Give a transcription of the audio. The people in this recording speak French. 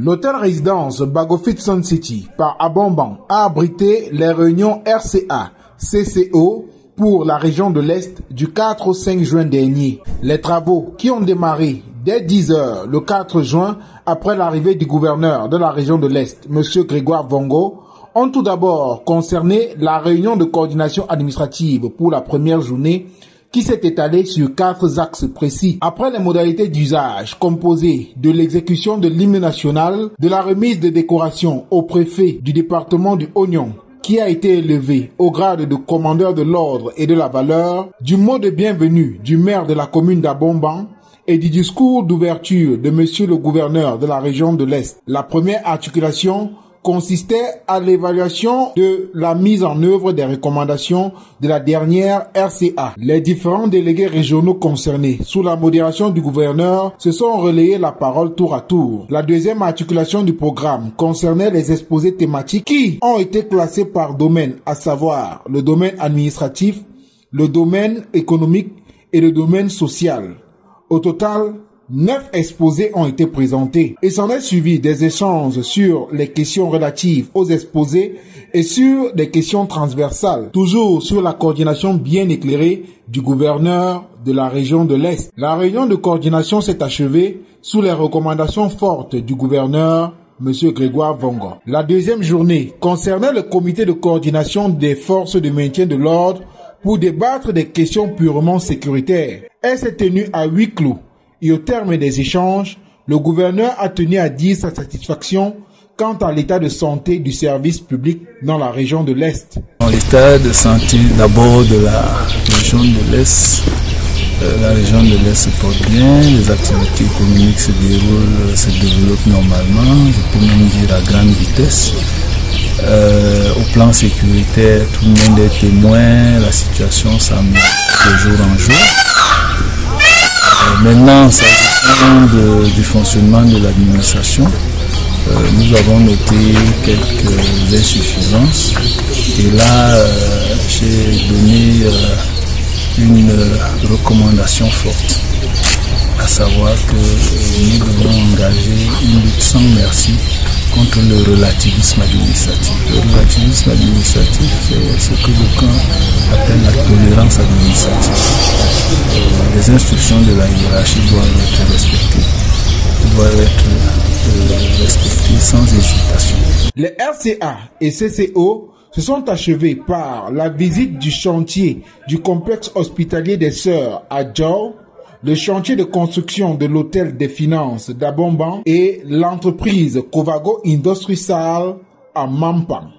L'hôtel-résidence Bagofit Sun City par Abomban a abrité les réunions RCA, CCO pour la région de l'Est du 4 au 5 juin dernier. Les travaux qui ont démarré dès 10 h le 4 juin après l'arrivée du gouverneur de la région de l'Est, M. Grégoire Vongo, ont tout d'abord concerné la réunion de coordination administrative pour la première journée qui s'est étalée sur 4 axes précis. Après les modalités d'usage composées de l'exécution de l'hymne national, de la remise de décorations au préfet du département du Oignon, qui a été élevé au grade de commandeur de l'ordre et de la valeur, du mot de bienvenue du maire de la commune d'Abomban et du discours d'ouverture de monsieur le gouverneur de la région de l'Est. La première articulation consistait à l'évaluation de la mise en œuvre des recommandations de la dernière RCA. Les différents délégués régionaux concernés, sous la modération du gouverneur, se sont relayés la parole tour à tour. La deuxième articulation du programme concernait les exposés thématiques qui ont été classés par domaine, à savoir le domaine administratif, le domaine économique et le domaine social. Au total, 9 exposés ont été présentés et s'en est suivi des échanges sur les questions relatives aux exposés et sur des questions transversales, toujours sur la coordination bien éclairée du gouverneur de la région de l'Est. La réunion de coordination s'est achevée sous les recommandations fortes du gouverneur, M. Grégoire Vongo. La deuxième journée concernait le comité de coordination des forces de maintien de l'ordre pour débattre des questions purement sécuritaires. Elle s'est tenue à huis clos. Et au terme des échanges, le gouverneur a tenu à dire sa satisfaction quant à l'état de santé du service public dans la région de l'Est. L'état de santé d'abord de la région de l'Est, la région de l'Est se porte bien, les activités économiques se développent normalement, je peux même dire à grande vitesse. Au plan sécuritaire, tout le monde est témoin, la situation s'améliore de jour en jour. Maintenant, s'agissant du fonctionnement de l'administration, nous avons noté quelques insuffisances et là, j'ai donné une recommandation forte, à savoir que nous devons engager une lutte sans merci contre le relativisme administratif. Le relativisme administratif, c'est ce que d'aucuns appellent la tolérance administrative. Les instructions de la hiérarchie doivent être respectées sans hésitation. Les RCA et CCO se sont achevés par la visite du chantier du complexe hospitalier des Sœurs à Djao, le chantier de construction de l'hôtel des finances d'Abomban et l'entreprise Covago Industrial à Mampang.